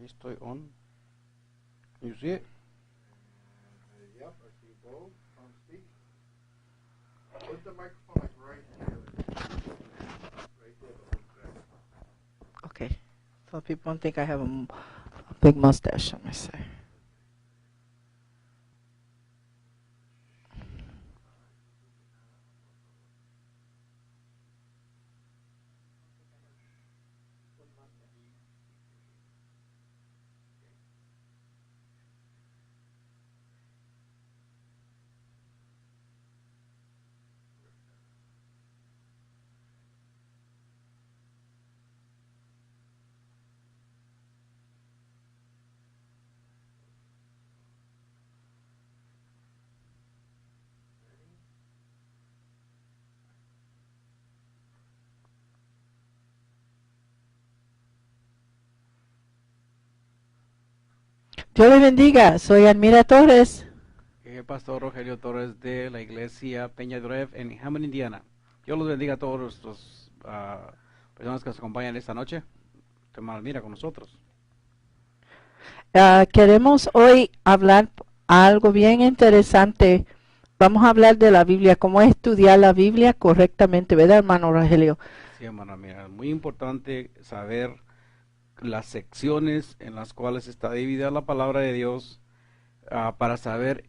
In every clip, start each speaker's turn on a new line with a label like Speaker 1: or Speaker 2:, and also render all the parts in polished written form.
Speaker 1: estoy on. Can you see it?
Speaker 2: Yep, I see both. Speak. Put the microphone like right here. Right there.
Speaker 3: Okay. So people don't think I have a big mustache on my side. Dios le bendiga, soy Almira Torres.
Speaker 1: Pastor Rogelio Torres de la iglesia Peña de Oreb en Hammond, Indiana. Dios los bendiga a todos nuestros personas que nos acompañan esta noche. Hermano, mira con nosotros.
Speaker 3: Queremos hoy hablar algo bien interesante. Vamos a hablar de la Biblia, cómo estudiar la Biblia correctamente, ¿verdad, hermano Rogelio?
Speaker 1: Sí, hermano, mira, es muy importante saber las secciones en las cuales está dividida la palabra de Dios para saber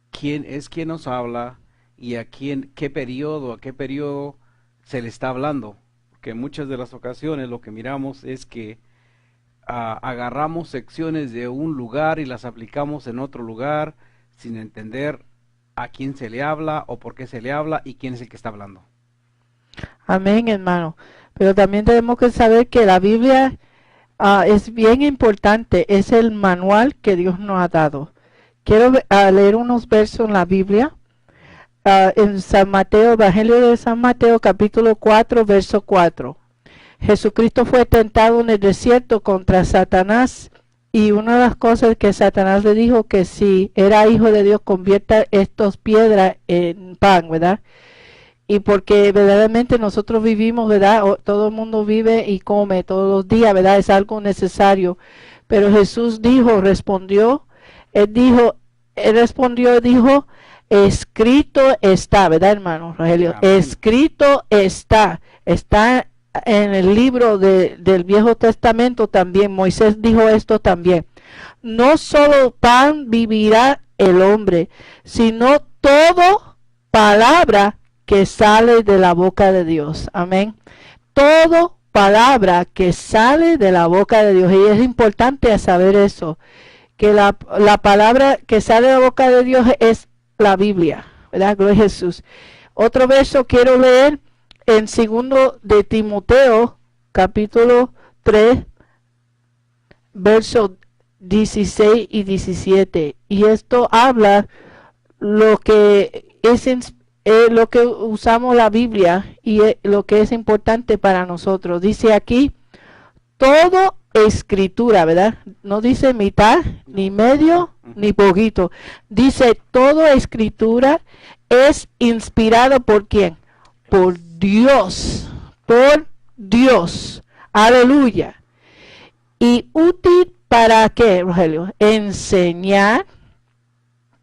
Speaker 1: quién es quien nos habla y a qué periodo se le está hablando. Porque en muchas de las ocasiones lo que miramos es que agarramos secciones de un lugar y las aplicamos en otro lugar sin entender a quién se le habla o por qué se le habla y quién es el que está hablando.
Speaker 3: Amén, hermano. Pero también tenemos que saber que la Biblia es bien importante, es el manual que Dios nos ha dado. Quiero leer unos versos en la Biblia, en San Mateo, Evangelio de San Mateo, capítulo 4, verso 4. Jesucristo fue tentado en el desierto contra Satanás, y una de las cosas que Satanás le dijo que si era hijo de Dios, convierta estas piedras en pan, ¿verdad? Y porque verdaderamente nosotros vivimos, ¿verdad? Todo el mundo vive y come todos los días, ¿verdad? Es algo necesario. Pero Jesús dijo, dijo, escrito está, ¿verdad, hermano Rogelio?
Speaker 1: Amén.
Speaker 3: Escrito está en el libro del Viejo Testamento también. Moisés dijo esto también. No solo pan vivirá el hombre, sino todo palabra que sale de la boca de Dios. Amén. Todo palabra que sale de la boca de Dios. Y es importante saber eso, que la palabra que sale de la boca de Dios es la Biblia, ¿verdad? Gloria a Jesús. Otro verso quiero leer en 2 de Timoteo, capítulo 3, versos 16 y 17. Y esto habla lo que lo que usamos la Biblia y lo que es importante para nosotros. Dice aquí, todo escritura, ¿verdad? No dice mitad, ni medio, ni poquito. Dice, todo escritura es inspirado ¿por quién? Por Dios. Por Dios. Aleluya. Y útil para qué, Rogelio? Enseñar,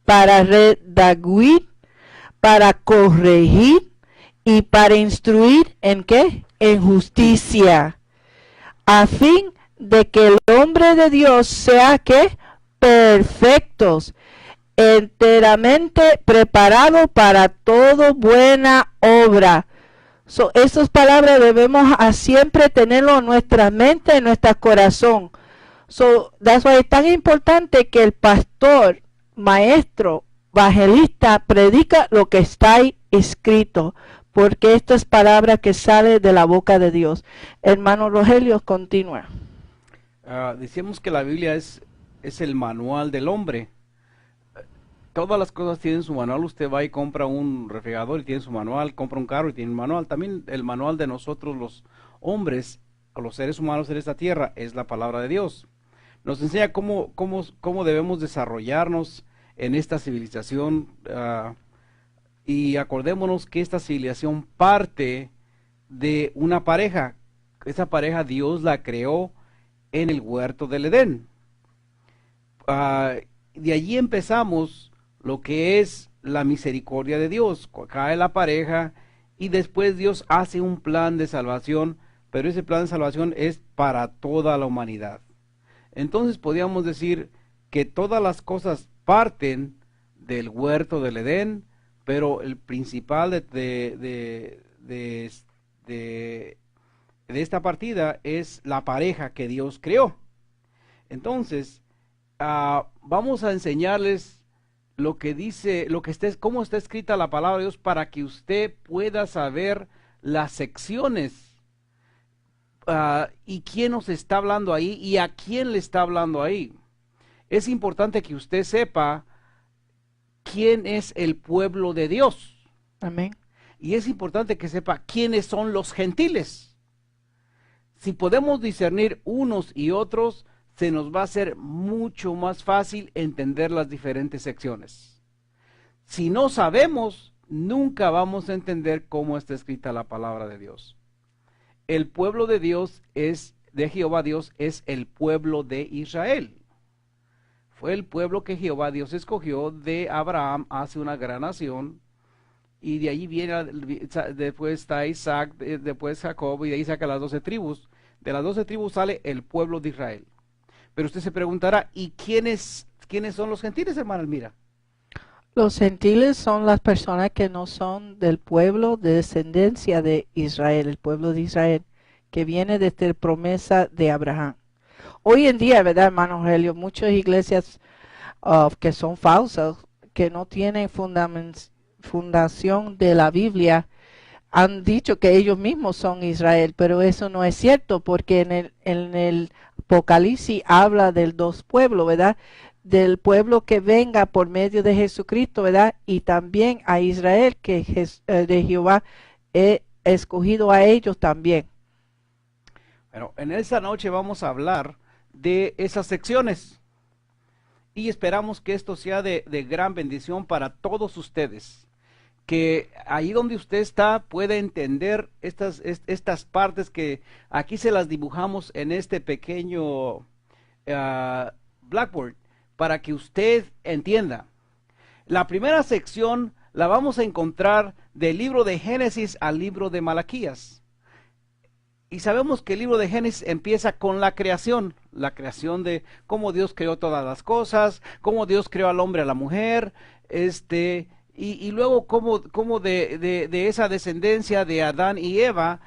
Speaker 3: para redarguir, para corregir y para instruir ¿en qué? En justicia, a fin de que el hombre de Dios sea ¿qué? Perfectos, enteramente preparado para toda buena obra. Esas palabras debemos siempre tenerlo en nuestra mente, en nuestro corazón. That's why es tan importante que el pastor, maestro, evangelista predica lo que está ahí escrito, porque esta es palabra que sale de la boca de Dios. Hermano Rogelio, continúa.
Speaker 1: Decíamos que la Biblia es el manual del hombre. Todas las cosas tienen su manual. Usted va y compra un refrigerador y tiene su manual, compra un carro y tiene un manual. También el manual de nosotros los hombres, o los seres humanos en esta tierra, es la palabra de Dios. Nos enseña cómo debemos desarrollarnos en esta civilización, y acordémonos que esta civilización parte de una pareja. Esa pareja Dios la creó en el huerto del Edén. De allí empezamos lo que es la misericordia de Dios. Cae la pareja y después Dios hace un plan de salvación, pero ese plan de salvación es para toda la humanidad. Entonces podríamos decir que todas las cosas parten del huerto del Edén, pero el principal de esta partida es la pareja que Dios creó. Entonces, vamos a enseñarles lo que dice, cómo está escrita la palabra de Dios para que usted pueda saber las secciones y quién nos está hablando ahí y a quién le está hablando ahí. Es importante que usted sepa quién es el pueblo de Dios.
Speaker 3: Amén.
Speaker 1: Y es importante que sepa quiénes son los gentiles. Si podemos discernir unos y otros, se nos va a hacer mucho más fácil entender las diferentes secciones. Si no sabemos, nunca vamos a entender cómo está escrita la palabra de Dios. El pueblo de Dios de Jehová Dios es el pueblo de Israel. Fue el pueblo que Jehová Dios escogió de Abraham, hace una gran nación, y de allí viene, después está Isaac, después Jacob, y de ahí saca las 12 tribus. De las 12 tribus sale el pueblo de Israel. Pero usted se preguntará, ¿y quiénes son los gentiles, hermana Elmira?
Speaker 3: Los gentiles son las personas que no son del pueblo de descendencia de Israel, el pueblo de Israel, que viene desde la promesa de Abraham. Hoy en día, ¿verdad, hermano Aurelio? Muchas iglesias que son falsas, que no tienen fundación de la Biblia, han dicho que ellos mismos son Israel, pero eso no es cierto, porque en el Apocalipsis habla del dos pueblos, ¿verdad? Del pueblo que venga por medio de Jesucristo, ¿verdad? Y también a Israel, que de Jehová he escogido a ellos también.
Speaker 1: Bueno, en esta noche vamos a hablar de esas secciones y esperamos que esto sea de gran bendición para todos ustedes, que ahí donde usted está pueda entender estas partes que aquí se las dibujamos en este pequeño blackboard para que usted entienda. La primera sección la vamos a encontrar del libro de Génesis al libro de Malaquías. Y sabemos que el libro de Génesis empieza con la creación de cómo Dios creó todas las cosas, cómo Dios creó al hombre, a la mujer, y luego cómo de esa descendencia de Adán y Eva,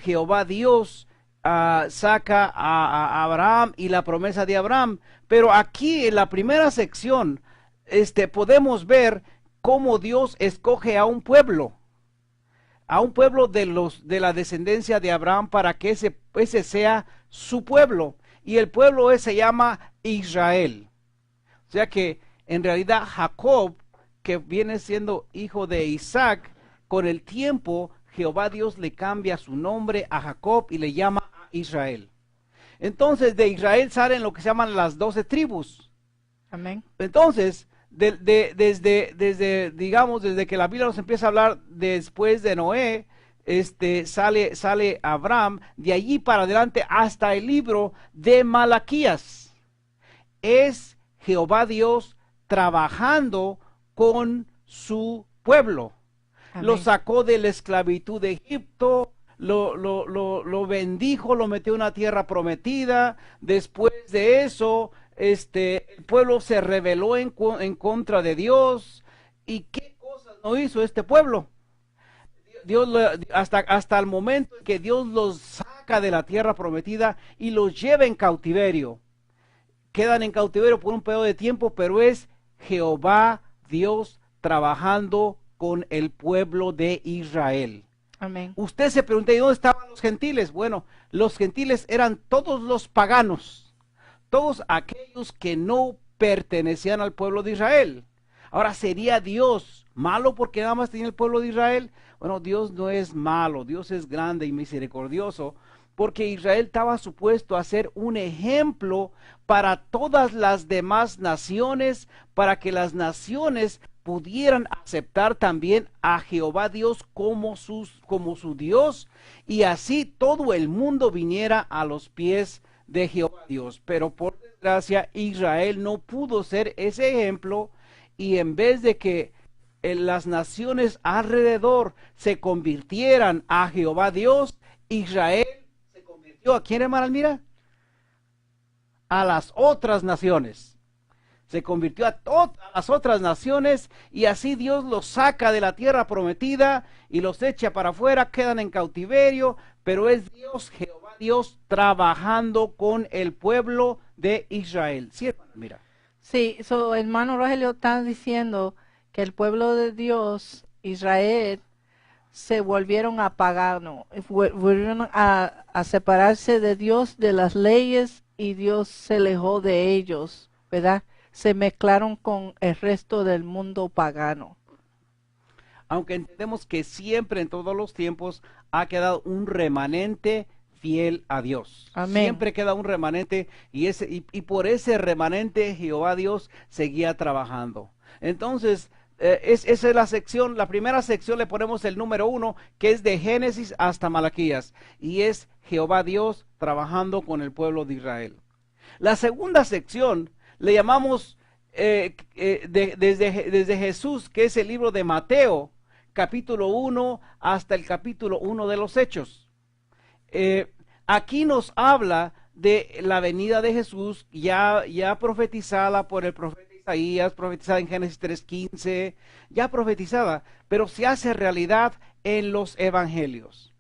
Speaker 1: Jehová Dios saca a Abraham y la promesa de Abraham. Pero aquí en la primera sección podemos ver cómo Dios escoge a un pueblo de la descendencia de Abraham para que ese sea su pueblo, y el pueblo se llama Israel. O sea que en realidad Jacob, que viene siendo hijo de Isaac, con el tiempo Jehová Dios le cambia su nombre a Jacob y le llama a Israel. Entonces de Israel salen lo que se llaman las 12 tribus.
Speaker 3: Amén.
Speaker 1: Entonces, desde que la Biblia nos empieza a hablar después de Noé, sale Abraham, de allí para adelante hasta el libro de Malaquías. Es Jehová Dios trabajando con su pueblo. Amén. Lo sacó de la esclavitud de Egipto, lo bendijo, lo metió en una tierra prometida. Después de eso, el pueblo se rebeló en contra de Dios. ¿Y qué cosas no hizo este pueblo? Dios hasta el momento en que Dios los saca de la tierra prometida y los lleva en cautiverio. Quedan en cautiverio por un periodo de tiempo, pero es Jehová Dios trabajando con el pueblo de Israel.
Speaker 3: Amén.
Speaker 1: Usted se pregunta, ¿y dónde estaban los gentiles? Bueno, los gentiles eran todos los paganos, todos aquellos que no pertenecían al pueblo de Israel. Ahora, ¿sería Dios malo porque nada más tenía el pueblo de Israel? Bueno, Dios no es malo, Dios es grande y misericordioso, porque Israel estaba supuesto a ser un ejemplo para todas las demás naciones, para que las naciones pudieran aceptar también a Jehová Dios como su Dios, y así todo el mundo viniera a los pies de Jehová Dios. Pero por desgracia Israel no pudo ser ese ejemplo, y en vez de que las naciones alrededor se convirtieran a Jehová Dios, Israel se convirtió ¿a quién, hermana Almira? A las otras naciones. Se convirtió a todas las otras naciones, y así Dios los saca de la tierra prometida y los echa para afuera, quedan en cautiverio, pero es Dios, Jehová Dios, trabajando con el pueblo de Israel. ¿Sí, hermano? Mira.
Speaker 3: Sí, hermano Rogelio está diciendo que el pueblo de Dios, Israel, se volvieron a paganos, volvieron a separarse de Dios, de las leyes, y Dios se alejó de ellos, ¿verdad? Se mezclaron con el resto del mundo pagano.
Speaker 1: Aunque entendemos que siempre en todos los tiempos ha quedado un remanente fiel a Dios.
Speaker 3: Amén.
Speaker 1: Siempre queda un remanente, y por ese remanente Jehová Dios seguía trabajando. Entonces, esa es la sección, la primera sección le ponemos el número 1, que es de Génesis hasta Malaquías, y es Jehová Dios trabajando con el pueblo de Israel. La segunda sección le llamamos desde Jesús, que es el libro de Mateo, capítulo 1 hasta el capítulo 1 de los Hechos. Aquí nos habla de la venida de Jesús, ya profetizada por el profeta Isaías, profetizada en Génesis 3:15, ya profetizada, pero se hace realidad en los evangelios.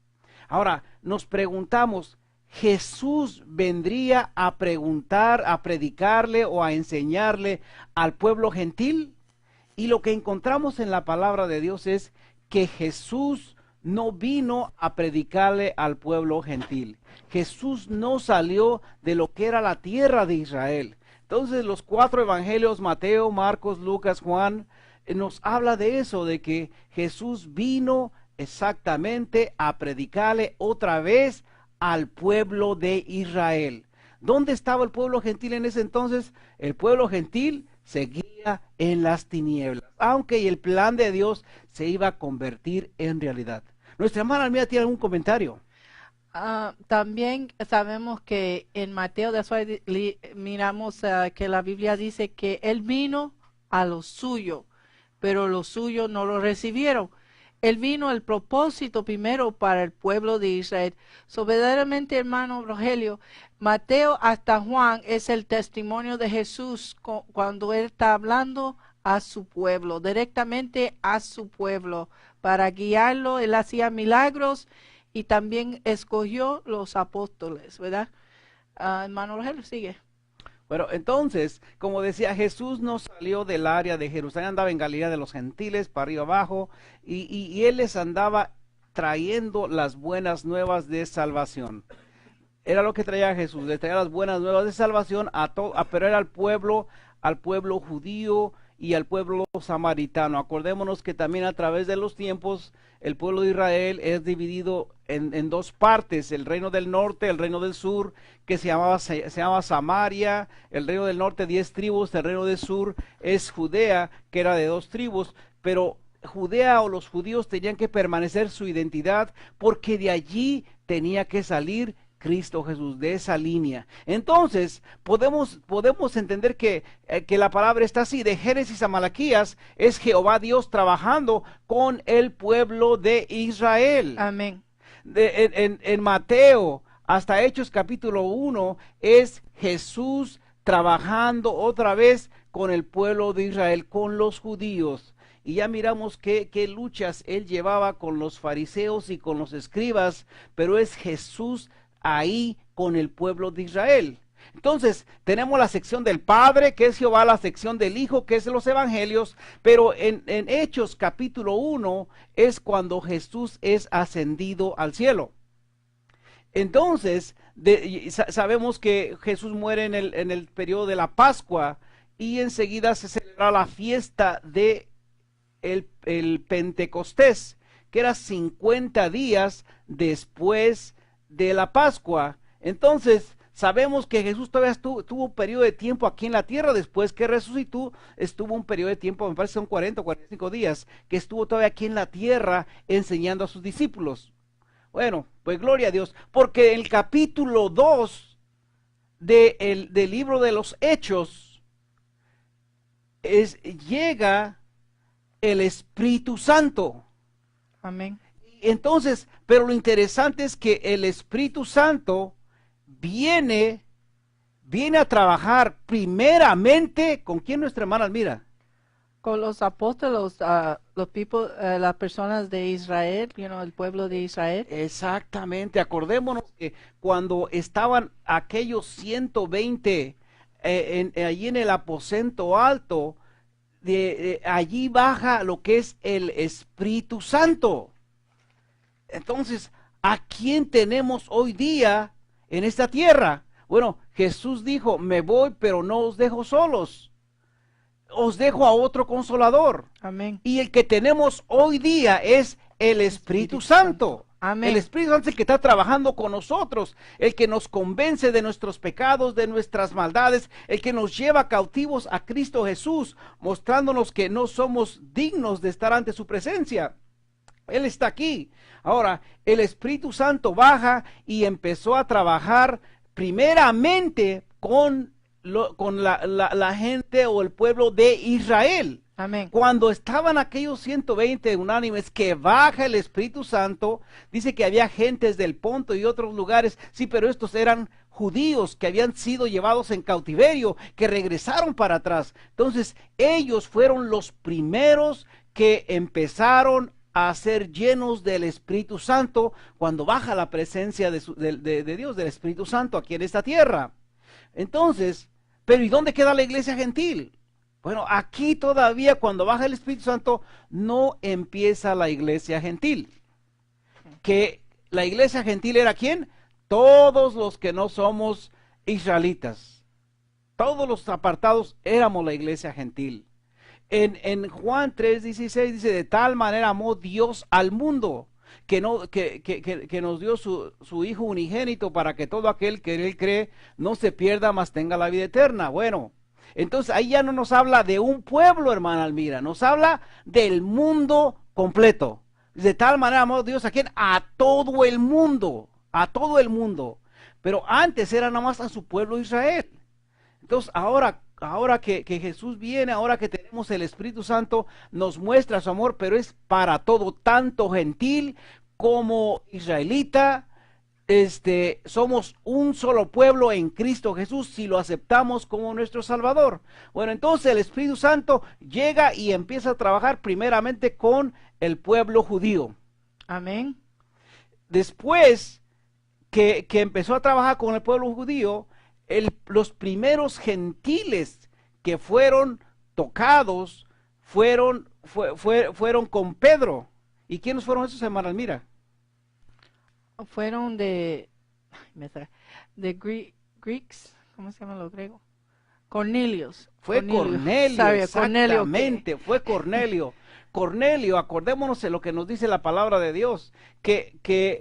Speaker 1: Ahora, nos preguntamos, ¿Jesús vendría a preguntar, a predicarle o a enseñarle al pueblo gentil? Y lo que encontramos en la palabra de Dios es que Jesús no vino a predicarle al pueblo gentil. Jesús no salió de lo que era la tierra de Israel. Entonces los 4 evangelios, Mateo, Marcos, Lucas, Juan, nos habla de eso, de que Jesús vino exactamente a predicarle otra vez al pueblo de Israel. ¿Dónde estaba el pueblo gentil en ese entonces? El pueblo gentil seguía en las tinieblas, aunque el plan de Dios se iba a convertir en realidad. Nuestra hermana Almira tiene algún comentario.
Speaker 3: También sabemos que en Mateo, miramos que la Biblia dice que Él vino a lo suyo, pero los suyos no lo recibieron. Él vino el propósito primero para el pueblo de Israel. Verdaderamente, hermano Rogelio, Mateo hasta Juan es el testimonio de Jesús cuando Él está hablando a su pueblo, directamente a su pueblo, para guiarlo. Él hacía milagros y también escogió los apóstoles, ¿verdad? Hermano Rogelio, sigue.
Speaker 1: Bueno, entonces, como decía, Jesús no salió del área de Jerusalén, andaba en Galilea de los gentiles, para arriba abajo, y Él les andaba trayendo las buenas nuevas de salvación. Era lo que traía Jesús, le traía las buenas nuevas de salvación pero era al pueblo judío y al pueblo samaritano. Acordémonos que también a través de los tiempos el pueblo de Israel es dividido en 2 partes, el reino del norte, el reino del sur, que se llama Samaria. El reino del norte 10 tribus, el reino del sur es Judea, que era de 2 tribus, pero Judea o los judíos tenían que permanecer su identidad, porque de allí tenía que salir Cristo Jesús, de esa línea. Entonces podemos entender que la palabra está así, de Génesis a Malaquías es Jehová Dios trabajando con el pueblo de Israel.
Speaker 3: Amén.
Speaker 1: En Mateo hasta Hechos capítulo 1 es Jesús trabajando otra vez con el pueblo de Israel, con los judíos. Y ya miramos qué luchas él llevaba con los fariseos y con los escribas, pero es Jesús ahí con el pueblo de Israel. Entonces tenemos la sección del Padre, que es Jehová, la sección del Hijo, que es los evangelios, pero en Hechos capítulo 1 es cuando Jesús es ascendido al cielo. Entonces sabemos que Jesús muere en el periodo de la Pascua, y enseguida se celebra la fiesta de el Pentecostés, que era 50 días después de la Pascua. Entonces sabemos que Jesús todavía tuvo un periodo de tiempo aquí en la tierra. Después que resucitó, estuvo un periodo de tiempo, me parece son 40 o 45 días, que estuvo todavía aquí en la tierra enseñando a sus discípulos. Bueno, pues gloria a Dios, porque en el capítulo 2 del libro de los Hechos, llega el Espíritu Santo.
Speaker 3: Amén.
Speaker 1: Entonces, pero lo interesante es que el Espíritu Santo viene a trabajar primeramente, ¿con quién, nuestra hermana Almira?
Speaker 3: Con los apóstoles, las personas de Israel, el pueblo de Israel.
Speaker 1: Exactamente, acordémonos que cuando estaban aquellos 120 allí en el aposento alto, allí baja lo que es el Espíritu Santo. Entonces, ¿a quién tenemos hoy día en esta tierra? Bueno, Jesús dijo, me voy, pero no os dejo solos. Os dejo a otro consolador.
Speaker 3: Amén.
Speaker 1: Y el que tenemos hoy día es el Espíritu Santo.
Speaker 3: Amén.
Speaker 1: El Espíritu Santo es el que está trabajando con nosotros, el que nos convence de nuestros pecados, de nuestras maldades, el que nos lleva cautivos a Cristo Jesús, mostrándonos que no somos dignos de estar ante su presencia. Él está aquí. Ahora, el Espíritu Santo baja y empezó a trabajar primeramente con la gente o el pueblo de Israel.
Speaker 3: Amén.
Speaker 1: Cuando estaban aquellos 120 unánimes que baja el Espíritu Santo, dice que había gentes del Ponto y otros lugares, sí, pero estos eran judíos que habían sido llevados en cautiverio, que regresaron para atrás. Entonces, ellos fueron los primeros que empezaron a ser llenos del Espíritu Santo cuando baja la presencia de Dios, del Espíritu Santo aquí en esta tierra. Entonces, pero ¿y dónde queda la iglesia gentil? Bueno, aquí todavía cuando baja el Espíritu Santo no empieza la iglesia gentil. Que la iglesia gentil era ¿quién? Todos los que no somos israelitas. Todos los apartados éramos la iglesia gentil. En Juan 3:16 dice, de tal manera amó Dios al mundo, que nos dio su Hijo unigénito para que todo aquel que en él cree no se pierda, mas tenga la vida eterna. Bueno, entonces ahí ya no nos habla de un pueblo, hermana Almira, nos habla del mundo completo. De tal manera amó Dios a quién, a todo el mundo, a todo el mundo. Pero antes era nada más a su pueblo Israel. Entonces ahora que Jesús viene, ahora que tenemos el Espíritu Santo, nos muestra su amor, pero es para todo, tanto gentil como israelita. Somos un solo pueblo en Cristo Jesús si lo aceptamos como nuestro Salvador. Bueno, entonces el Espíritu Santo llega y empieza a trabajar primeramente con el pueblo judío.
Speaker 3: Amén.
Speaker 1: Después que empezó a trabajar con el pueblo judío, los primeros gentiles que fueron tocados fueron con Pedro. ¿Y quiénes fueron esos, hermana Almira?
Speaker 3: Fueron de Greeks, ¿cómo se llaman los griegos? Cornelius.
Speaker 1: Fue Cornelio, exactamente, fue Cornelio. Cornelio, acordémonos de lo que nos dice la palabra de Dios, que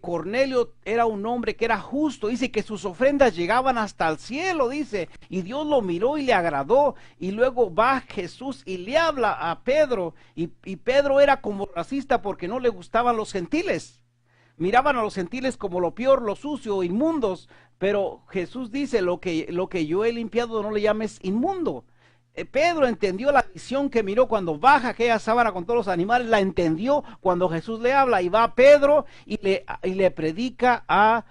Speaker 1: Cornelio era un hombre que era justo, dice que sus ofrendas llegaban hasta el cielo, dice, y Dios lo miró y le agradó, y luego va Jesús y le habla a Pedro, y Pedro era como racista porque no le gustaban los gentiles. Miraban a los gentiles como lo peor, lo sucio, inmundos, pero Jesús dice, lo que yo he limpiado no le llames inmundo. Pedro entendió la visión que miró cuando baja aquella sábana con todos los animales, la entendió cuando Jesús le habla, y va Pedro y le predica a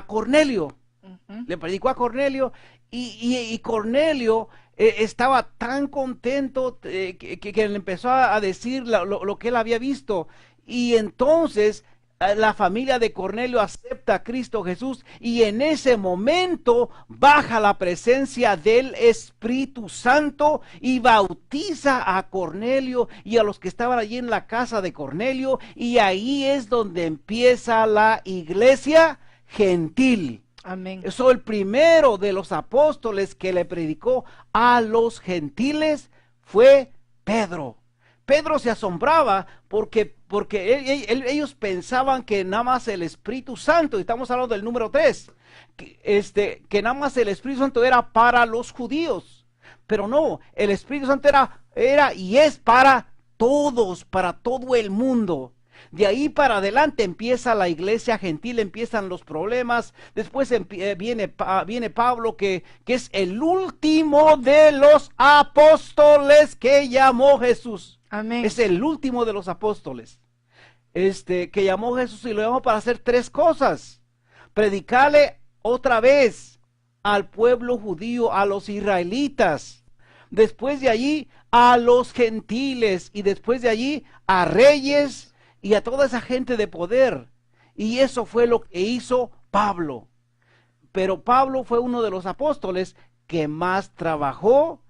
Speaker 1: Cornelio. Le predicó a Cornelio, y Cornelio estaba tan contento que le empezó a decir lo que él había visto. Y entonces la familia de Cornelio acepta a Cristo Jesús, y en ese momento baja la presencia del Espíritu Santo y bautiza a Cornelio y a los que estaban allí en la casa de Cornelio, y ahí es donde empieza la iglesia gentil.
Speaker 3: Amén.
Speaker 1: Eso, el primero de los apóstoles que le predicó a los gentiles fue Pedro. Pedro se asombraba porque ellos pensaban que nada más el Espíritu Santo, y estamos hablando del número 3, que nada más el Espíritu Santo era para los judíos, pero no, el Espíritu Santo era y es para todos, para todo el mundo. De ahí para adelante empieza la iglesia gentil, empiezan los problemas. Después viene Pablo, que es el último de los apóstoles que llamó Jesús.
Speaker 3: Amén.
Speaker 1: Es el último de los apóstoles. Que llamó Jesús, y lo llamó para hacer 3 cosas. Predicarle otra vez al pueblo judío, a los israelitas. Después de allí a los gentiles, y después de allí a reyes y a toda esa gente de poder. Y eso fue lo que hizo Pablo. Pero Pablo fue uno de los apóstoles que más trabajó,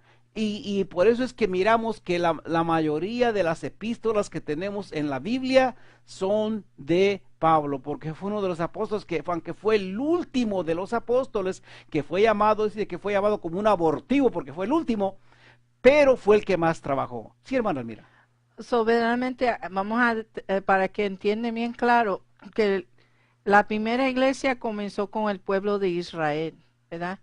Speaker 1: y por eso es que miramos que la mayoría de las epístolas que tenemos en la Biblia son de Pablo, porque fue uno de los apóstoles que, aunque fue el último de los apóstoles, que fue llamado, dice que fue llamado como un abortivo porque fue el último, pero fue el que más trabajó. Sí, hermana, mira.
Speaker 3: Soberanamente, vamos para que entiendan bien claro, que la primera iglesia comenzó con el pueblo de Israel, ¿verdad?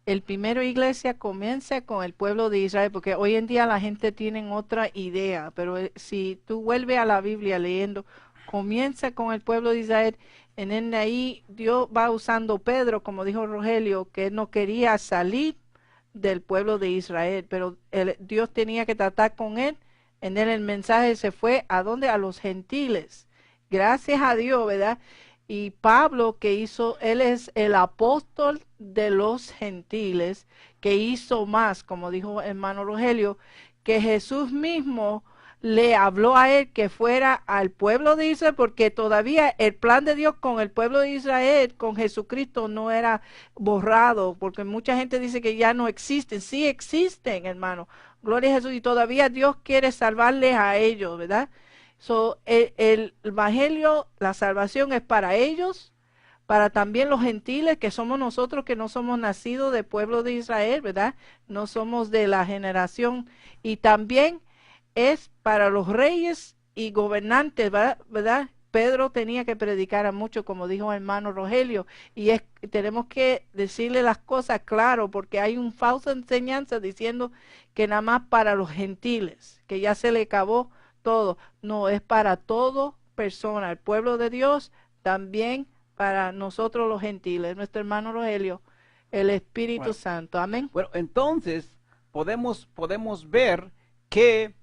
Speaker 3: El primero iglesia comienza con el pueblo de Israel, porque hoy en día la gente tiene otra idea, pero si tú vuelves a la Biblia leyendo, comienza con el pueblo de Israel. En ahí Dios va usando Pedro, como dijo Rogelio, que él no quería salir del pueblo de Israel, pero Dios tenía que tratar con él. En él el mensaje se fue ¿a dónde? A los gentiles. Gracias a Dios, ¿verdad? Y Pablo, que hizo, él es el apóstol de los gentiles, que hizo más, como dijo hermano Rogelio, que Jesús mismo le habló a él que fuera al pueblo de Israel, porque todavía el plan de Dios con el pueblo de Israel, con Jesucristo, no era borrado, porque mucha gente dice que ya no existen. Sí existen, hermano. Gloria a Jesús, y todavía Dios quiere salvarles a ellos, ¿verdad? El evangelio, la salvación es para ellos, para también los gentiles, que somos nosotros, que no somos nacidos del pueblo de Israel, ¿verdad? No somos de la generación, y también es para los reyes y gobernantes, ¿verdad? Pedro tenía que predicar a muchos, como dijo el hermano Rogelio, y tenemos que decirle las cosas claro, porque hay un falsa enseñanza diciendo que nada más para los gentiles, que ya se le acabó todo. No, es para toda persona, el pueblo de Dios, también para nosotros los gentiles, nuestro hermano Rogelio, el Espíritu Santo. Amén.
Speaker 1: Bueno, entonces podemos ver que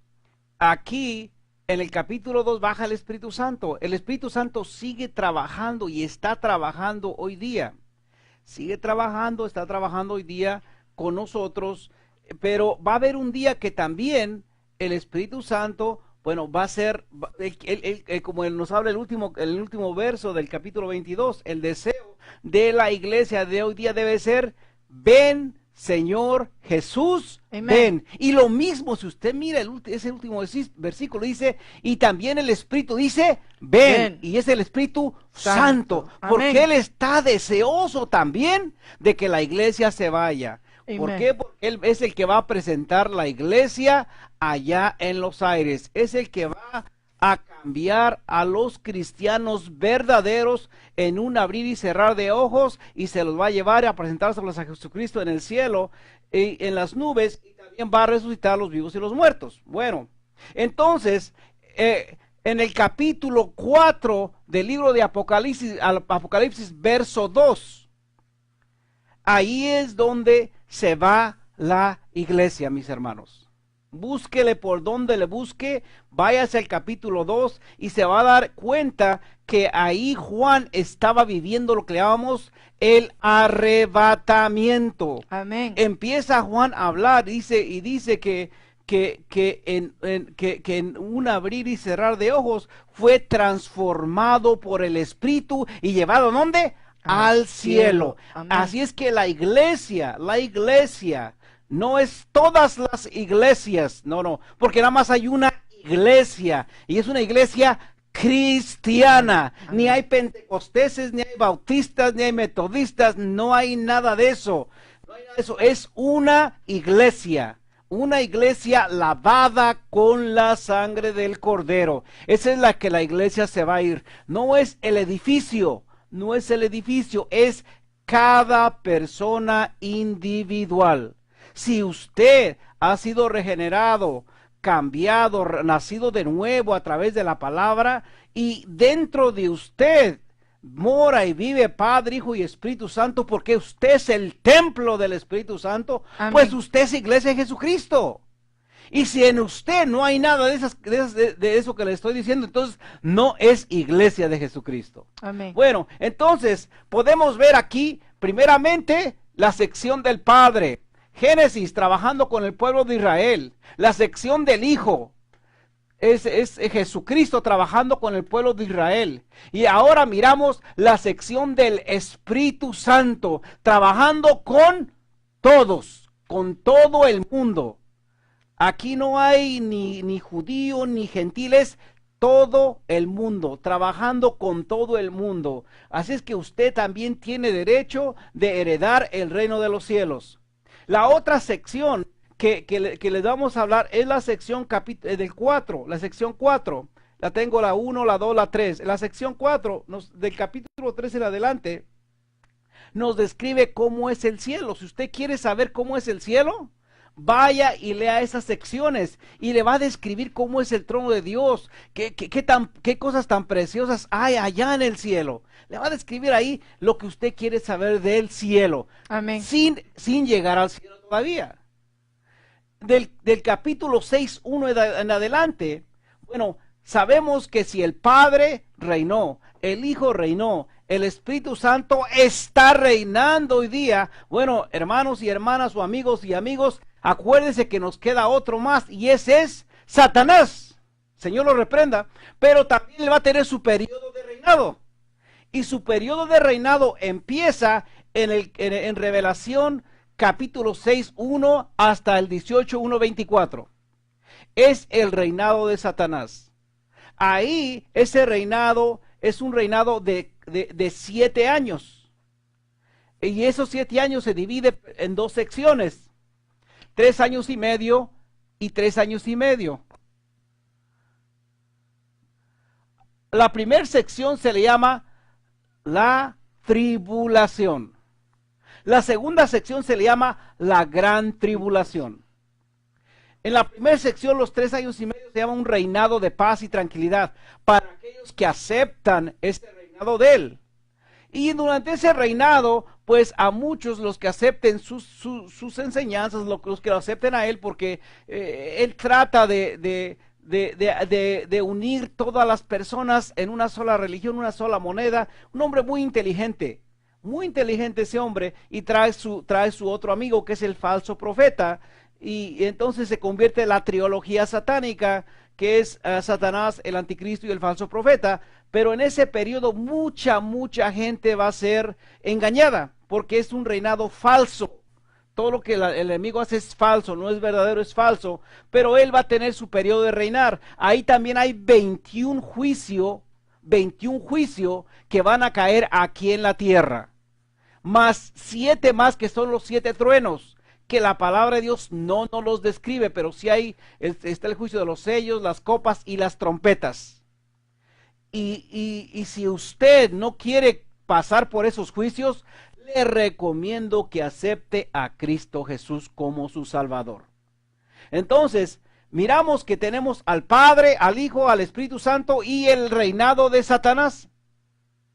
Speaker 1: aquí en el capítulo 2 baja el Espíritu Santo. El Espíritu Santo sigue trabajando y está trabajando hoy día. Sigue trabajando, está trabajando hoy día con nosotros, pero va a haber un día que también el Espíritu Santo, bueno, va a ser, como él nos habla el último verso del capítulo 22, el deseo de la iglesia de hoy día debe ser: ven, Señor Jesús,
Speaker 3: Amen.
Speaker 1: ven. Y lo mismo, si usted mira ese último versículo, dice, y también el Espíritu dice, ven. Y es el Espíritu Santo, porque
Speaker 3: Amén.
Speaker 1: Él está deseoso también de que la iglesia se vaya. ¿Por
Speaker 3: Amen.
Speaker 1: qué? Porque Él es el que va a presentar la iglesia allá en los aires. Es el que va a cambiar a los cristianos verdaderos en un abrir y cerrar de ojos, y se los va a llevar a presentárselos a Jesucristo en el cielo y en las nubes, y también va a resucitar a los vivos y los muertos. Bueno, entonces, en el capítulo 4 del libro de Apocalipsis, verso 2, ahí es donde se va la iglesia, mis hermanos. Búsquele por donde le busque, váyase al capítulo 2 y se va a dar cuenta que ahí Juan estaba viviendo lo que llamamos el arrebatamiento.
Speaker 3: Amén.
Speaker 1: Empieza Juan a hablar, dice que en un abrir y cerrar de ojos fue transformado por el Espíritu y llevado ¿dónde? Al cielo.
Speaker 3: Amén.
Speaker 1: Así es que la iglesia no es todas las iglesias, no, porque nada más hay una iglesia, y es una iglesia cristiana.
Speaker 3: Amén.
Speaker 1: Ni hay pentecosteses, ni hay bautistas, ni hay metodistas, no hay nada de eso. No hay nada de eso. Es una iglesia lavada con la sangre del Cordero. Esa es la que la iglesia se va a ir. No es el edificio, es cada persona individual. Si usted ha sido regenerado, cambiado, nacido de nuevo a través de la palabra, y dentro de usted mora y vive Padre, Hijo y Espíritu Santo, porque usted es el templo del Espíritu Santo,
Speaker 3: Amén.
Speaker 1: pues usted es iglesia de Jesucristo. Y si en usted no hay nada de eso que le estoy diciendo, entonces no es iglesia de Jesucristo.
Speaker 3: Amén.
Speaker 1: Bueno, entonces podemos ver aquí primeramente la sección del Padre, Génesis, trabajando con el pueblo de Israel, la sección del Hijo, es Jesucristo trabajando con el pueblo de Israel. Y ahora miramos la sección del Espíritu Santo, trabajando con todos, con todo el mundo. Aquí no hay ni judío ni gentiles, todo el mundo, trabajando con todo el mundo. Así es que usted también tiene derecho de heredar el reino de los cielos. La otra sección que les vamos a hablar es la sección del 4, la sección 4. La tengo la 1, la 2, la 3. La sección 4, del capítulo 3 en adelante, nos describe cómo es el cielo. Si usted quiere saber cómo es el cielo, vaya y lea esas secciones y le va a describir cómo es el trono de Dios, qué cosas tan preciosas hay allá en el cielo. Le va a describir ahí lo que usted quiere saber del cielo.
Speaker 3: Amén.
Speaker 1: Sin llegar al cielo todavía. Del capítulo 6, 1 en adelante, bueno, sabemos que si el Padre reinó, el Hijo reinó, el Espíritu Santo está reinando hoy día. Bueno, hermanos y hermanas o amigos y amigos, acuérdense que nos queda otro más y ese es Satanás. Señor lo reprenda, pero también él va a tener su periodo de reinado. Y su periodo de reinado empieza en Revelación capítulo 6, 1 hasta el 18, 1, 24. Es el reinado de Satanás. Ahí ese reinado es un reinado de 7 años. Y esos 7 años se divide en 2 secciones. 3 años y medio y 3 años y medio. La primera sección se le llama la tribulación. La segunda sección se le llama la gran tribulación. En la primera sección, los 3 años y medio se llama un reinado de paz y tranquilidad para aquellos que aceptan este reinado de él. Y durante ese reinado, pues a muchos los que acepten sus enseñanzas, los que lo acepten a él, porque él trata de unir todas las personas en una sola religión, una sola moneda. Un hombre muy inteligente ese hombre, y trae su otro amigo que es el falso profeta, y entonces se convierte en la trilogía satánica, que es Satanás, el anticristo y el falso profeta. Pero en ese periodo mucha gente va a ser engañada, porque es un reinado falso. Todo lo que el enemigo hace es falso, no es verdadero, es falso, pero él va a tener su periodo de reinar. Ahí también hay 21 juicios que van a caer aquí en la tierra, más 7 más que son los 7 truenos, que la palabra de Dios no nos los describe, pero sí está el juicio de los sellos, las copas y las trompetas. Y si usted no quiere pasar por esos juicios, le recomiendo que acepte a Cristo Jesús como su Salvador. Entonces, miramos que tenemos al Padre, al Hijo, al Espíritu Santo y el reinado de Satanás.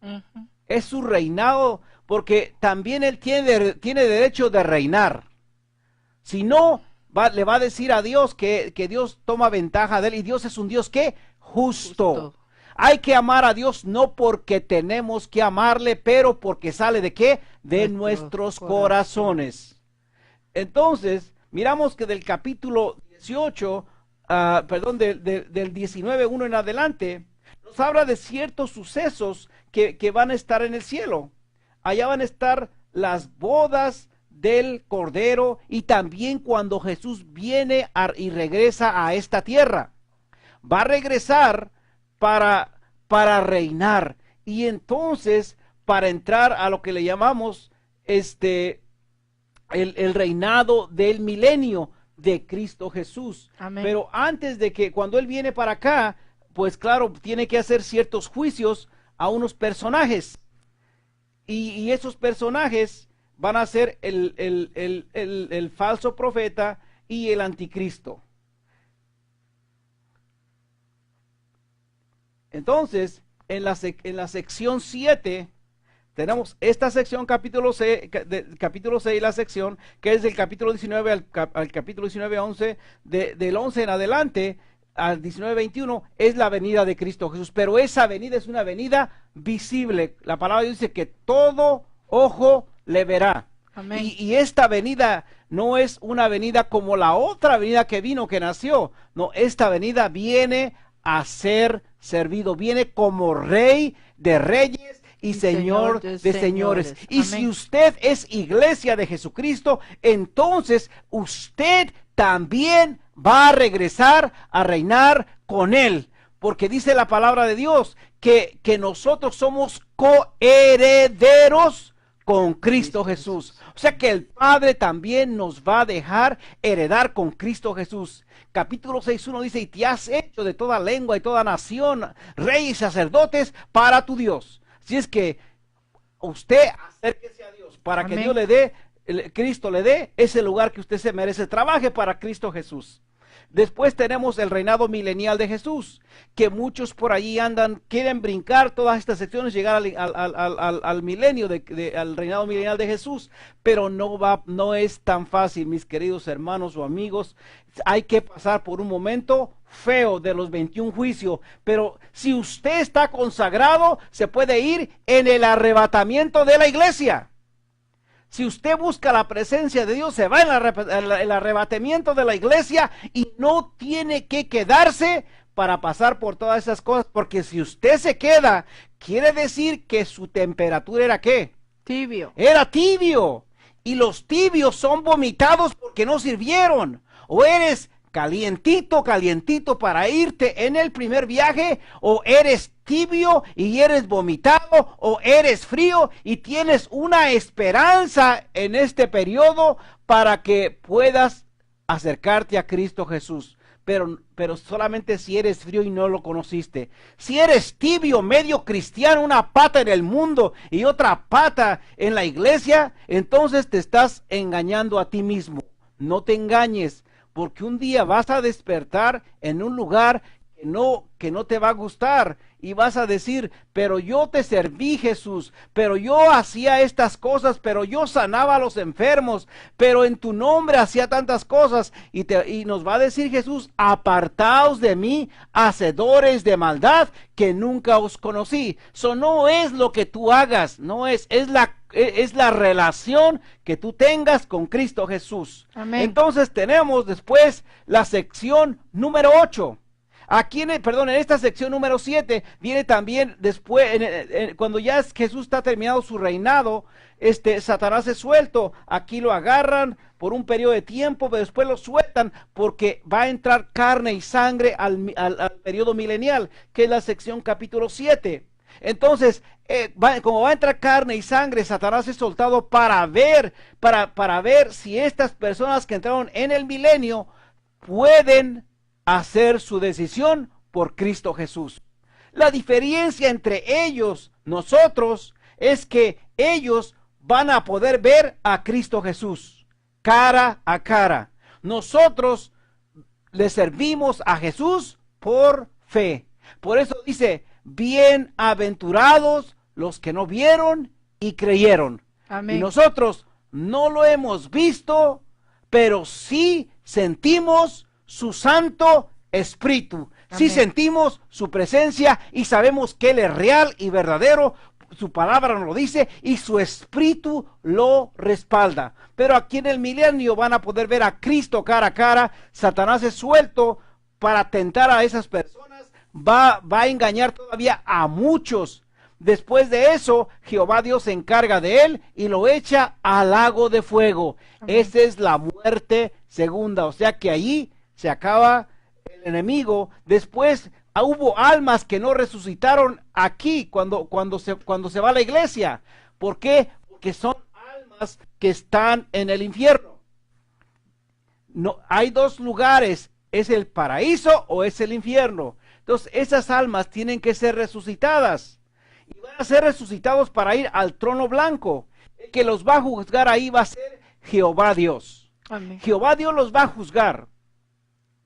Speaker 3: Ujú.
Speaker 1: Es su reinado, porque también él tiene derecho de reinar. Si no, le va a decir a Dios que Dios toma ventaja de él, y Dios es un Dios que justo. Hay que amar a Dios no porque tenemos que amarle, pero porque sale ¿de qué? De nuestros corazones. Entonces, miramos que del capítulo 18, del 19:1 en adelante, nos habla de ciertos sucesos que van a estar en el cielo. Allá van a estar las bodas del Cordero, y también cuando Jesús viene y regresa a esta tierra. Va a regresar para reinar, y entonces para entrar a lo que le llamamos el reinado del milenio de Cristo Jesús.
Speaker 3: Amén.
Speaker 1: Pero antes de que, cuando él viene para acá, pues claro, tiene que hacer ciertos juicios a unos personajes, y esos personajes van a ser el falso profeta y el anticristo. Entonces, en la sección 7, tenemos esta sección, capítulo 6, la sección, que es del capítulo 19 al capítulo 19-11, del 11 en adelante, al 19-21, es la venida de Cristo Jesús. Pero esa venida es una venida visible. La palabra dice que todo ojo le verá.
Speaker 3: Amén.
Speaker 1: Y esta venida no es una venida como la otra venida que vino, que nació. No, esta venida viene a ser servido, viene como Rey de reyes y Señor de señores. Y
Speaker 3: Amén.
Speaker 1: si usted es iglesia de Jesucristo, entonces usted también va a regresar a reinar con Él. Porque dice la palabra de Dios que nosotros somos coherederos con Cristo Jesús. O sea que el Padre también nos va a dejar heredar con Cristo Jesús. Capítulo 6:1 dice, y te has hecho de toda lengua y toda nación, reyes y sacerdotes para tu Dios. Así es que usted acérquese a Dios para que
Speaker 3: Amén.
Speaker 1: Dios le dé, Cristo le dé ese lugar que usted se merece. Trabaje para Cristo Jesús. Después tenemos el reinado milenial de Jesús, que muchos por allí andan, quieren brincar todas estas secciones, llegar al milenio, al reinado milenial de Jesús, pero no es tan fácil, mis queridos hermanos o amigos. Hay que pasar por un momento feo de los 21 juicios, pero si usted está consagrado, se puede ir en el arrebatamiento de la iglesia. Si usted busca la presencia de Dios, se va en el arrebatamiento de la iglesia y no tiene que quedarse para pasar por todas esas cosas, porque si usted se queda, quiere decir que su temperatura era ¿qué?
Speaker 3: Tibio.
Speaker 1: Era tibio. Y los tibios son vomitados porque no sirvieron. O eres calientito para irte en el primer viaje, o eres tibio y eres vomitado, o eres frío y tienes una esperanza en este periodo para que puedas acercarte a Cristo Jesús. Pero solamente si eres frío y no lo conociste. Si eres tibio, medio cristiano, una pata en el mundo y otra pata en la iglesia, entonces te estás engañando a ti mismo. No te engañes, porque un día vas a despertar en un lugar que no te va a gustar y vas a decir, pero yo te serví, Jesús, pero yo hacía estas cosas, pero yo sanaba a los enfermos, pero en tu nombre hacía tantas cosas, y nos va a decir Jesús, apartaos de mí, hacedores de maldad, que nunca os conocí. Eso no es lo que tú hagas, no es la relación que tú tengas con Cristo Jesús.
Speaker 3: Amén.
Speaker 1: Entonces tenemos después la sección número 8. Aquí en esta sección número 7 viene también después, cuando ya Jesús está terminado su reinado, Satanás es suelto. Aquí lo agarran por un periodo de tiempo, pero después lo sueltan porque va a entrar carne y sangre al periodo milenial, que es la sección capítulo 7. Entonces, como va a entrar carne y sangre, Satanás es soltado para ver si estas personas que entraron en el milenio pueden hacer su decisión por Cristo Jesús. La diferencia entre ellos, nosotros, es que ellos van a poder ver a Cristo Jesús cara a cara. Nosotros le servimos a Jesús por fe. Por eso dice, bienaventurados los que no vieron y creyeron.
Speaker 3: Amén.
Speaker 1: Y nosotros no lo hemos visto, pero sí sentimos su Santo Espíritu. Sí
Speaker 3: Amén.
Speaker 1: sentimos su presencia y sabemos que Él es real y verdadero. Su palabra nos lo dice y su Espíritu lo respalda. Pero aquí en el milenio van a poder ver a Cristo cara a cara. Satanás es suelto para tentar a esas personas. Va a engañar todavía a muchos. Después de eso, Jehová Dios se encarga de él y lo echa al lago de fuego.
Speaker 3: Amén.
Speaker 1: Esa es la muerte segunda. O sea que allí se acaba el enemigo. Después hubo almas que no resucitaron aquí cuando se va a la iglesia. ¿Por qué? Porque son almas que están en el infierno. No, hay dos lugares, es el paraíso o es el infierno. Entonces esas almas tienen que ser resucitadas y van a ser resucitados para ir al trono blanco. El que los va a juzgar ahí va a ser Jehová Dios.
Speaker 3: Amén.
Speaker 1: Jehová Dios los va a juzgar,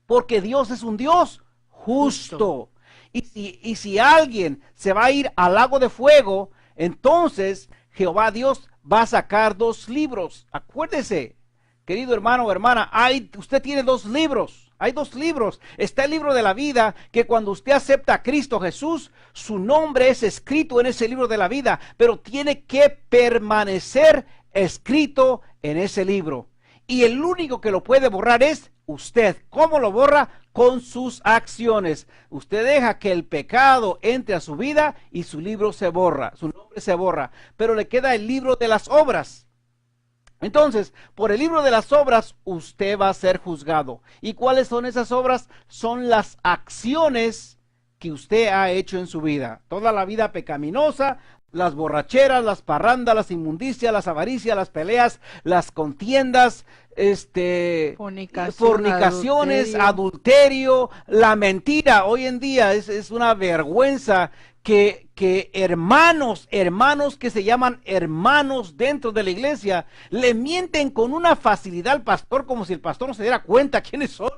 Speaker 1: porque Dios es un Dios justo. Y si alguien se va a ir al lago de fuego, entonces Jehová Dios va a sacar 2 libros. Acuérdese, querido hermano o hermana, usted tiene 2 libros. Hay 2 libros. Está el libro de la vida, que cuando usted acepta a Cristo Jesús, su nombre es escrito en ese libro de la vida, pero tiene que permanecer escrito en ese libro. Y el único que lo puede borrar es usted. ¿Cómo lo borra? Con sus acciones. Usted deja que el pecado entre a su vida y su libro se borra, su nombre se borra, pero le queda el libro de las obras. Entonces, por el libro de las obras, usted va a ser juzgado. ¿Y cuáles son esas obras? Son las acciones que usted ha hecho en su vida. Toda la vida pecaminosa, las borracheras, las parrandas, las inmundicias, las avaricias, las peleas, las contiendas, fornicaciones, adulterio, la mentira. Hoy en día es una vergüenza que hermanos que se llaman hermanos dentro de la iglesia, le mienten con una facilidad al pastor, como si el pastor no se diera cuenta quiénes son.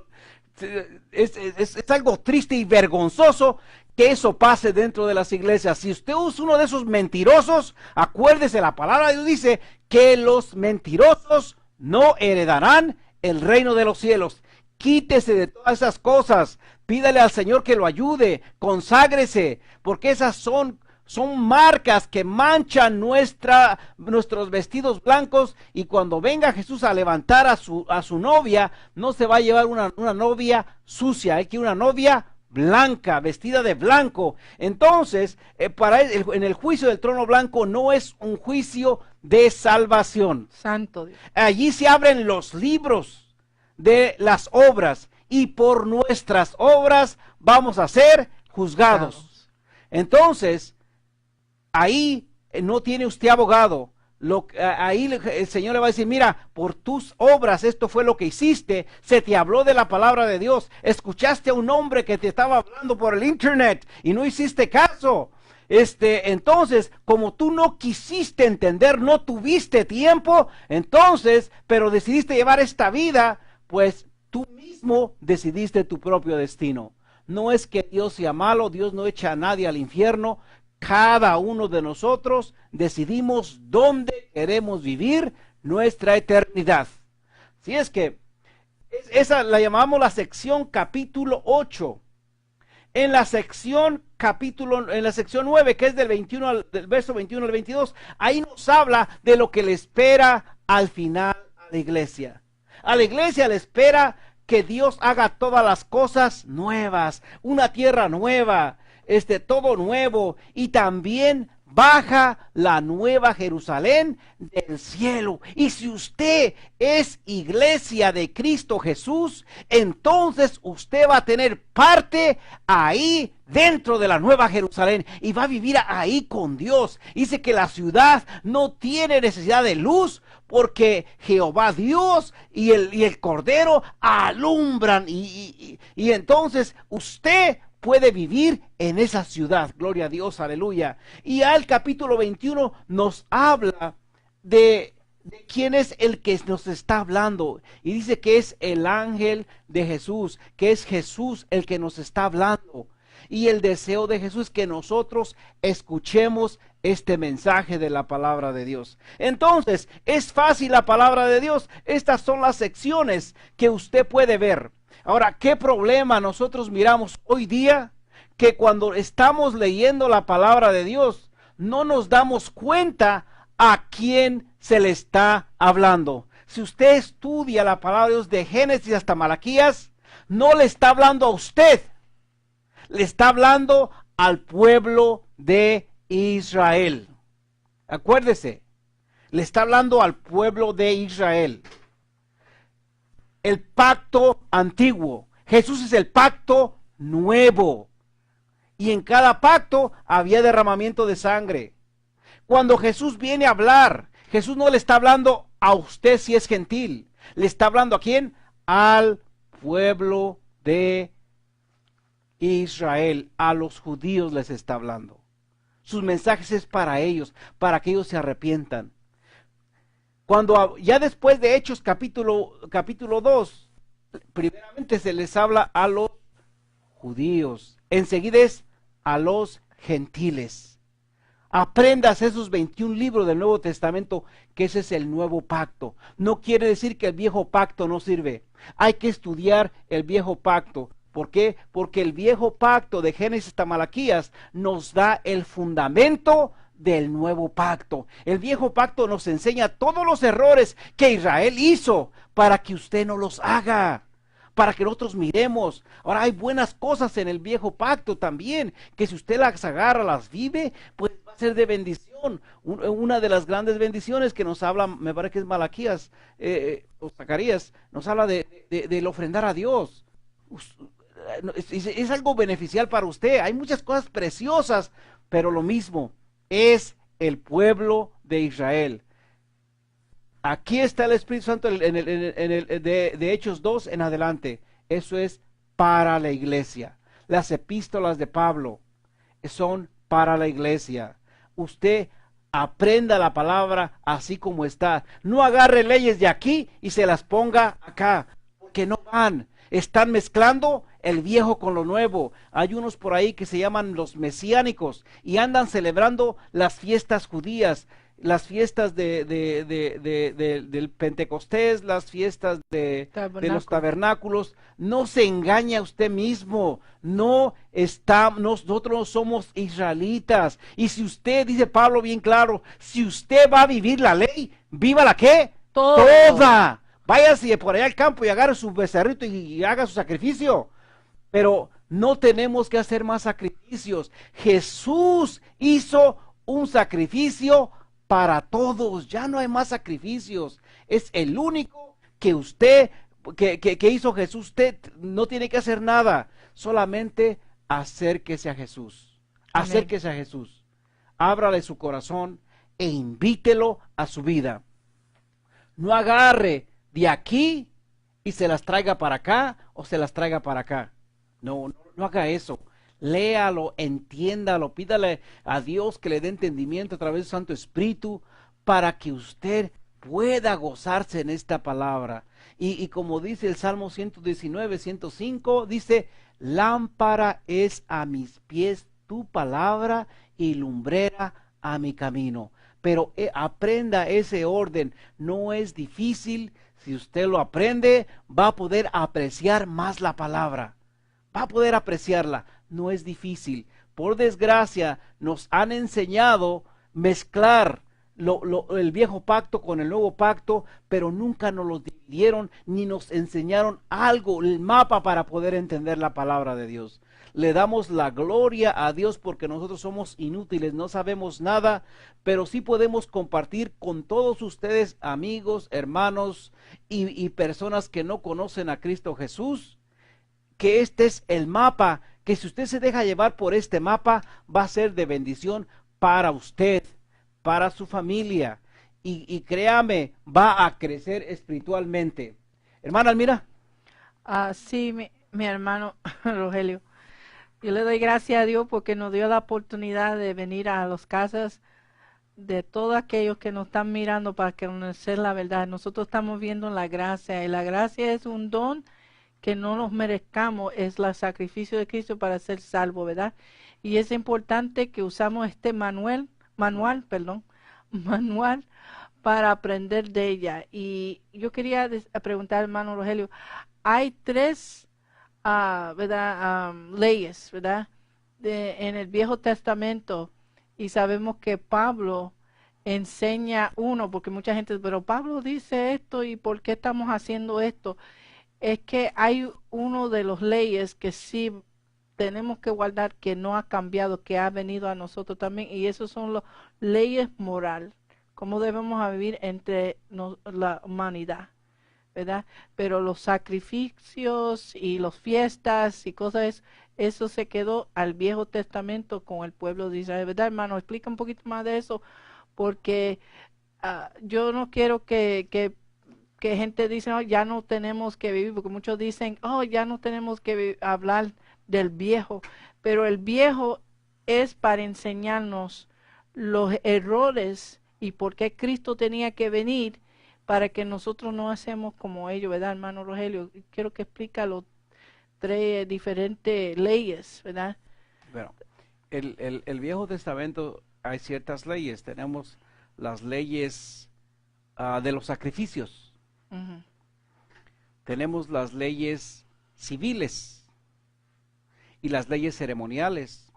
Speaker 1: Es algo triste y vergonzoso que eso pase dentro de las iglesias. Si usted es uno de esos mentirosos, acuérdese, la palabra de Dios dice que los mentirosos no heredarán el reino de los cielos. Quítese de todas esas cosas, pídale al Señor que lo ayude, conságrese, porque esas son marcas que manchan nuestros vestidos blancos, y cuando venga Jesús a levantar a su novia, no se va a llevar una novia sucia, hay que ir una novia blanca, vestida de blanco. Entonces, en el juicio del trono blanco no es un juicio de salvación.
Speaker 3: Santo Dios.
Speaker 1: Allí se abren los libros de las obras, y por nuestras obras vamos a ser juzgados. Entonces, ahí no tiene usted abogado. Ahí el Señor le va a decir: mira, por tus obras esto fue lo que hiciste. Se te habló de la palabra de Dios, escuchaste a un hombre que te estaba hablando por el internet y no hiciste caso. Entonces, como tú no quisiste entender, no tuviste tiempo, entonces, pero decidiste llevar esta vida, pues tú mismo decidiste tu propio destino. No es que Dios sea malo, Dios no echa a nadie al infierno. Cada uno de nosotros decidimos dónde queremos vivir nuestra eternidad. Si es que esa la llamamos la sección capítulo 8. En la sección 9, que es del verso 21 al 22, ahí nos habla de lo que le espera al final a la iglesia. A la iglesia le espera que Dios haga todas las cosas nuevas, una tierra nueva, todo nuevo, y también baja la nueva Jerusalén del cielo. Y si usted es iglesia de Cristo Jesús, entonces usted va a tener parte ahí dentro de la nueva Jerusalén y va a vivir ahí con Dios. Dice que la ciudad no tiene necesidad de luz, porque Jehová Dios y el Cordero alumbran, y entonces usted puede vivir en esa ciudad. Gloria a Dios, aleluya. Y al capítulo 21 nos habla de quién es el que nos está hablando, y dice que es el ángel de Jesús, que es Jesús el que nos está hablando. Y el deseo de Jesús es que nosotros escuchemos este mensaje de la palabra de Dios. Entonces, es fácil la palabra de Dios. Estas son las secciones que usted puede ver. Ahora, ¿qué problema nosotros miramos hoy día? Que cuando estamos leyendo la palabra de Dios, no nos damos cuenta a quién se le está hablando. Si usted estudia la palabra de Dios de Génesis hasta Malaquías, no le está hablando a usted, le está hablando al pueblo de Israel. Acuérdese, le está hablando al pueblo de Israel. El pacto antiguo. Jesús es el pacto nuevo. Y en cada pacto había derramamiento de sangre. Cuando Jesús viene a hablar, Jesús no le está hablando a usted si es gentil. Le está hablando ¿a quién? Al pueblo de Israel. A los judíos les está hablando. Sus mensajes es para ellos, para que ellos se arrepientan. Cuando ya después de Hechos capítulo 2, primeramente se les habla a los judíos, enseguida es a los gentiles. Aprendas esos 21 libros del Nuevo Testamento, que ese es el nuevo pacto. No quiere decir que el viejo pacto no sirve. Hay que estudiar el viejo pacto. ¿Por qué? Porque el viejo pacto de Génesis hasta Malaquías nos da el fundamento del nuevo pacto. El viejo pacto nos enseña todos los errores que Israel hizo para que usted no los haga, para que nosotros miremos. Ahora hay buenas cosas en el viejo pacto también, que si usted las agarra, las vive, pues va a ser de bendición. Una de las grandes bendiciones que nos habla, me parece que es Malaquías o Zacarías, nos habla del ofrendar a Dios. Es algo beneficial para usted. Hay muchas cosas preciosas, pero lo mismo es el pueblo de Israel. Aquí está el Espíritu Santo de Hechos 2 en adelante. Eso es para la iglesia. Las epístolas de Pablo son para la iglesia. Usted aprenda la palabra así como está. No agarre leyes de aquí y se las ponga acá, porque no van. Están mezclando el viejo con lo nuevo. Hay unos por ahí que se llaman los mesiánicos y andan celebrando las fiestas judías, las fiestas del Pentecostés, las fiestas de los tabernáculos. No se engaña usted mismo. Nosotros no somos israelitas. Y si usted, dice Pablo bien claro, si usted va a vivir la ley, ¿viva la qué? Toda. Váyase por allá al campo y agarre su becerrito y haga su sacrificio. Pero no tenemos que hacer más sacrificios. Jesús hizo un sacrificio para todos. Ya no hay más sacrificios. Es el único que usted, que hizo Jesús. Usted no tiene que hacer nada. Solamente acérquese a Jesús.
Speaker 3: Amén.
Speaker 1: Acérquese a Jesús. Ábrale su corazón e invítelo a su vida. No agarre de aquí y se las traiga para acá o se las traiga para acá. No haga eso. Léalo, entiéndalo, pídale a Dios que le dé entendimiento a través del Santo Espíritu para que usted pueda gozarse en esta palabra. Y como dice el Salmo 119, 105, dice, lámpara es a mis pies tu palabra y lumbrera a mi camino. Pero aprenda ese orden, no es difícil. Si usted lo aprende, va a poder apreciar más la palabra. Va a poder apreciarla. No es difícil. Por desgracia, nos han enseñado mezclar el viejo pacto con el nuevo pacto, pero nunca nos lo dividieron ni nos enseñaron algo, el mapa para poder entender la palabra de Dios. Le damos la gloria a Dios porque nosotros somos inútiles, no sabemos nada, pero sí podemos compartir con todos ustedes, amigos, hermanos y personas que no conocen a Cristo Jesús, que este es el mapa, que si usted se deja llevar por este mapa, va a ser de bendición para usted, para su familia, y créame, va a crecer espiritualmente. Hermana Almira.
Speaker 3: Sí, mi hermano Rogelio. Yo le doy gracias a Dios porque nos dio la oportunidad de venir a las casas de todos aquellos que nos están mirando para conocer la verdad. Nosotros estamos viendo la gracia y la gracia es un don que no nos merezcamos, es el sacrificio de Cristo para ser salvo, ¿verdad? Y es importante que usamos este manual para aprender de ella. Y yo quería preguntar, hermano Rogelio, hay tres ¿verdad? Leyes, ¿verdad? En el Viejo Testamento, y sabemos que Pablo enseña uno, porque mucha gente, pero Pablo dice esto y ¿por qué estamos haciendo esto? Es que hay uno de los leyes que sí tenemos que guardar, que no ha cambiado, que ha venido a nosotros también, y esos son las leyes morales, cómo debemos vivir entre la humanidad, ¿verdad? Pero los sacrificios y las fiestas y cosas, eso se quedó al Viejo Testamento con el pueblo de Israel, ¿verdad, hermano? Explica un poquito más de eso, porque yo no quiero que gente dice, oh, ya no tenemos que vivir, porque muchos dicen, oh, ya no tenemos que hablar del viejo, pero el viejo es para enseñarnos los errores y por qué Cristo tenía que venir para que nosotros no hacemos como ellos, ¿verdad, hermano Rogelio? Quiero que explícalo tres diferentes leyes, ¿verdad?
Speaker 1: Bueno, el Viejo Testamento hay ciertas leyes. Tenemos las leyes de los sacrificios.
Speaker 3: Ujú.
Speaker 1: Tenemos las leyes civiles y las leyes ceremoniales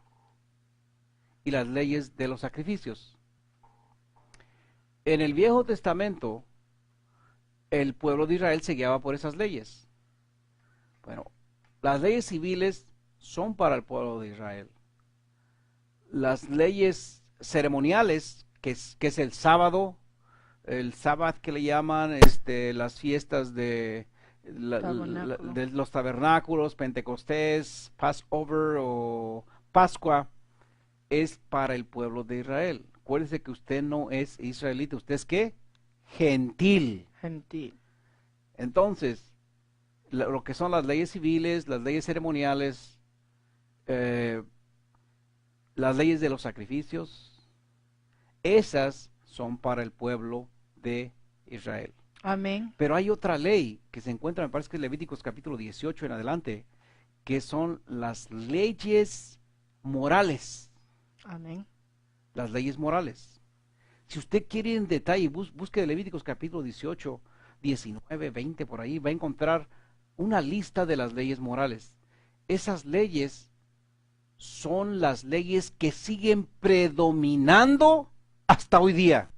Speaker 1: y las leyes de los sacrificios. En el Viejo Testamento, el pueblo de Israel se guiaba por esas leyes. Bueno, las leyes civiles son para el pueblo de Israel. Las leyes ceremoniales, que es el sábado, el sábado que le llaman, las fiestas de los tabernáculos, Pentecostés, Passover o Pascua, es para el pueblo de Israel. Acuérdese que usted no es israelita, usted es ¿qué? Gentil.
Speaker 3: Gentil.
Speaker 1: Entonces, lo que son las leyes civiles, las leyes ceremoniales, las leyes de los sacrificios, esas son para el pueblo de Israel.
Speaker 3: Amén.
Speaker 1: Pero hay otra ley que se encuentra, me parece que es Levíticos capítulo 18 en adelante, que son las leyes morales.
Speaker 3: Amén.
Speaker 1: Las leyes morales. Si usted quiere ir en detalle, busque Levíticos capítulo 18, 19, 20, por ahí, va a encontrar una lista de las leyes morales. Esas leyes son las leyes que siguen predominando hasta hoy día.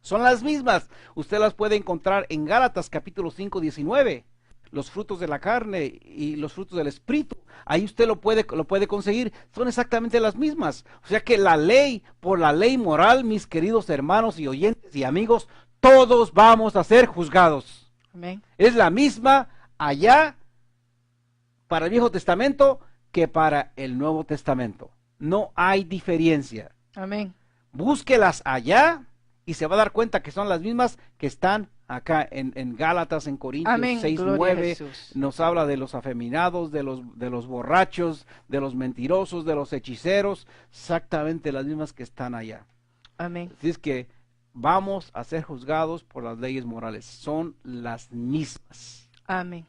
Speaker 1: Son las mismas. Usted las puede encontrar en Gálatas capítulo 5, 19. Los frutos de la carne y los frutos del espíritu. Ahí usted lo puede conseguir. Son exactamente las mismas. O sea que la ley, por la ley moral, mis queridos hermanos y oyentes y amigos, todos vamos a ser juzgados.
Speaker 3: Amén.
Speaker 1: Es la misma allá para el Viejo Testamento que para el Nuevo Testamento. No hay diferencia.
Speaker 3: Amén.
Speaker 1: Búsquelas allá y se va a dar cuenta que son las mismas que están acá en Gálatas, en Corintios.
Speaker 3: Amén.
Speaker 1: 6,
Speaker 3: Gloria a
Speaker 1: 9,
Speaker 3: Jesús.
Speaker 1: nos habla de los afeminados, de los borrachos, de los mentirosos, de los hechiceros, exactamente las mismas que están allá.
Speaker 3: Amén.
Speaker 1: Así es que vamos a ser juzgados por las leyes morales, son las mismas.
Speaker 3: Amén.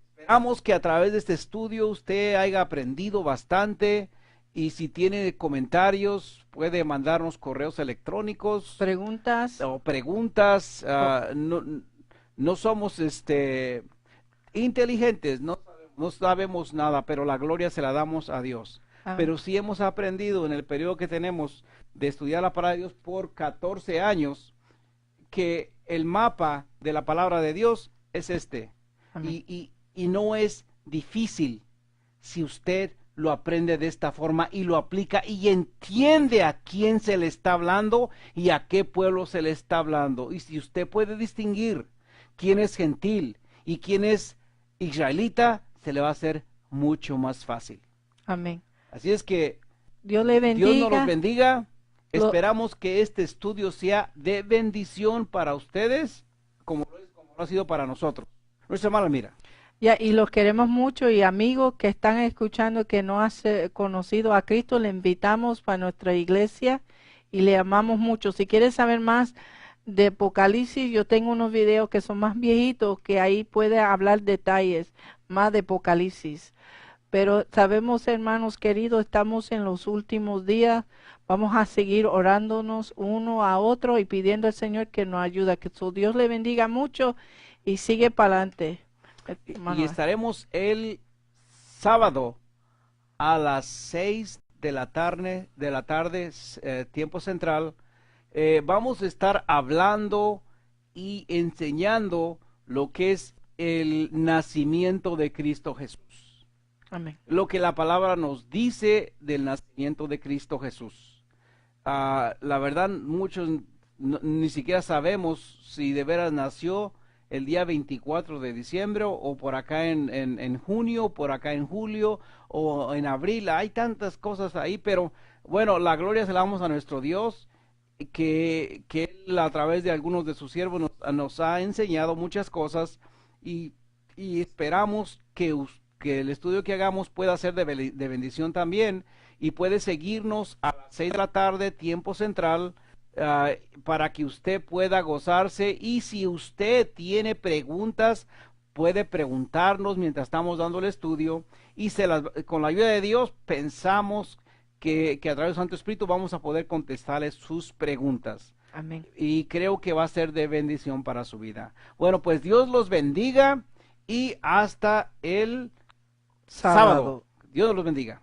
Speaker 1: Esperamos que a través de este estudio usted haya aprendido bastante. Y si tiene comentarios, puede mandarnos correos electrónicos
Speaker 3: Preguntas.
Speaker 1: o preguntas. No somos inteligentes, no sabemos nada, pero la gloria se la damos a Dios.
Speaker 3: Amén.
Speaker 1: Pero sí hemos aprendido en el periodo que tenemos de estudiar la palabra de Dios por 14 años, que el mapa de la palabra de Dios es este.
Speaker 3: Amén.
Speaker 1: Y no es difícil si usted lo aprende de esta forma y lo aplica y entiende a quién se le está hablando y a qué pueblo se le está hablando. Y si usted puede distinguir quién es gentil y quién es israelita, se le va a hacer mucho más fácil.
Speaker 3: Amén.
Speaker 1: Así es que
Speaker 3: Dios le bendiga.
Speaker 1: Dios nos los bendiga.
Speaker 3: Lo-
Speaker 1: Esperamos que este estudio sea de bendición para ustedes como lo ha sido para nosotros. Nuestra hermana Mira.
Speaker 3: Ya, y los queremos mucho y amigos que están escuchando que no han conocido a Cristo, le invitamos para nuestra iglesia y le amamos mucho. Si quieres saber más de Apocalipsis, yo tengo unos videos que son más viejitos que ahí puede hablar detalles más de Apocalipsis. Pero sabemos, hermanos queridos, estamos en los últimos días. Vamos a seguir orándonos uno a otro y pidiendo al Señor que nos ayude. Que su Dios le bendiga mucho y sigue para adelante.
Speaker 1: Y estaremos el sábado a las 6 de la tarde, tiempo central. Vamos a estar hablando y enseñando lo que es el nacimiento de Cristo Jesús.
Speaker 3: Amén.
Speaker 1: Lo que la palabra nos dice del nacimiento de Cristo Jesús. La verdad, muchos ni siquiera sabemos si de veras nació el día 24 de diciembre o por acá en junio, por acá en julio o en abril. Hay tantas cosas ahí, pero bueno, la gloria se la damos a nuestro Dios, que Él a través de algunos de sus siervos nos ha enseñado muchas cosas y esperamos que el estudio que hagamos pueda ser de bendición también y puede seguirnos a las 6 de la tarde, tiempo central, para que usted pueda gozarse. Y si usted tiene preguntas, puede preguntarnos mientras estamos dando el estudio y con la ayuda de Dios pensamos que a través del Santo Espíritu vamos a poder contestarles sus preguntas.
Speaker 3: Amén.
Speaker 1: Y creo que va a ser de bendición para su vida. Bueno, pues Dios los bendiga y hasta el sábado. Dios los bendiga.